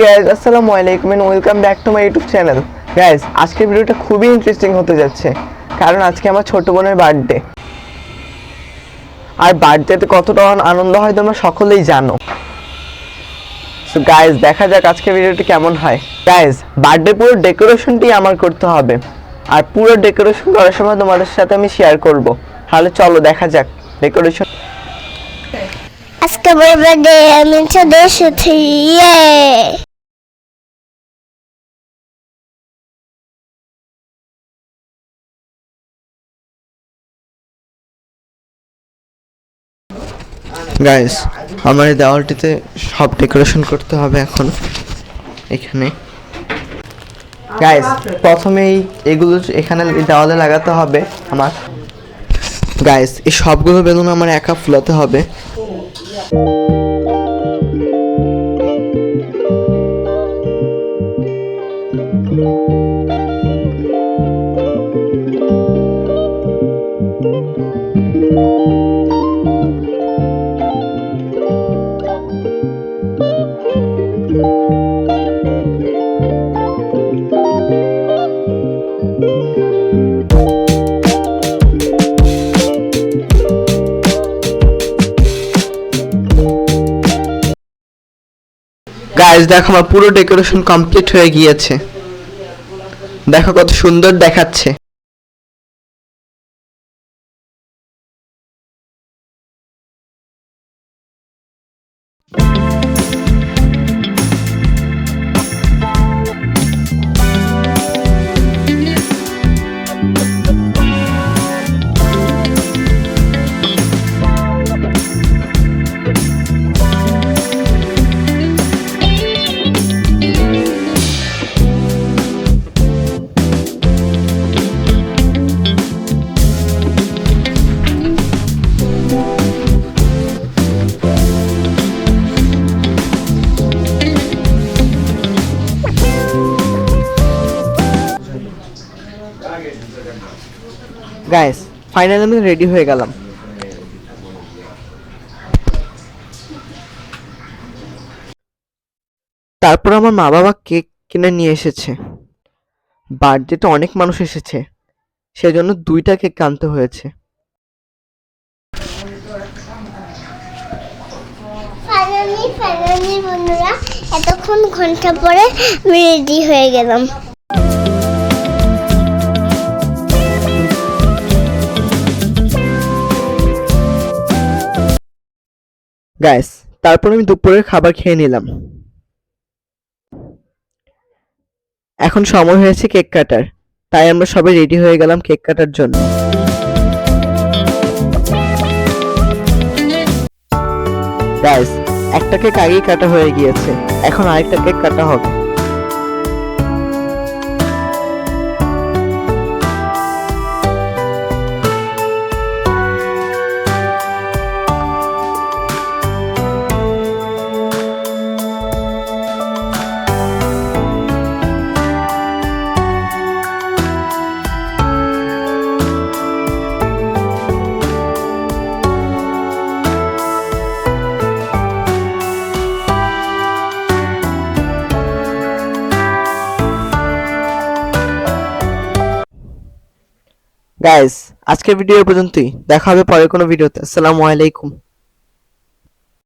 Guys, আসসালামু আলাইকুম and welcome back to my YouTube channel. Guys, আজকের ভিডিওটা খুবই ইন্টারেস্টিং হতে যাচ্ছে, কারণ আজকে আমার ছোট বোনের বার্থডে। আর বার্থডেতে কতটা আনন্দ হয় তোমরা সকলেই জানো। সো গাইস, দেখা যাক আজকের ভিডিওটি কেমন হয়। গাইস, বার্থডে পুরো ডেকোরেশনটি আমার করতে হবে, আর পুরো ডেকোরেশন করার সময় তোমাদের সাথে আমি শেয়ার করব। তাহলে চলো দেখা যাক ডেকোরেশন। আজকে বার্থডে আমি চলে এসেছি, ইয়ে। গাইস, আমার এই দেওয়ালটিতে সব ডেকোরেশন করতে হবে এখন। এখানে গাইস, প্রথমেই এগুলো এখানে দেওয়ালে লাগাতে হবে আমার। গাইস, এই সবগুলো বেলুন আমার একা ফুলাতে হবে। গাইস, দেখো আমার পুরো ডেকোরেশন কমপ্লিট হয়ে গিয়েছে। দেখো কত সুন্দর দেখাচ্ছে। গাইস, ফাইনালি আমি রেডি হয়ে গেলাম। তারপর আমার মা বাবা কেক কিনে নিয়ে এসেছে। বার্থডেতে অনেক মানুষ এসেছে, সেজন্য 2টা কেক আনতে হয়েছে। ফাইনালি বন্ধুরা, এতক্ষণ ঘন্টা পরে আমি রেডি হয়ে গেলাম। গাইস, তারপর আমি দুপুরের খাবার খেয়ে নিলাম। এখন সময় হয়েছে কেক কাটার, তাই আমরা সবাই রেডি হয়ে গেলাম কেক কাটার জন্য। গাইস, একটা কেক আগেই কাটা হয়ে গিয়েছে, এখন আরেকটা কেক কাটা হবে। গাইস, আজকের ভিডিও পর্যন্তই। দেখা হবে পরের কোনো ভিডিওতে। আসসালামু আলাইকুম।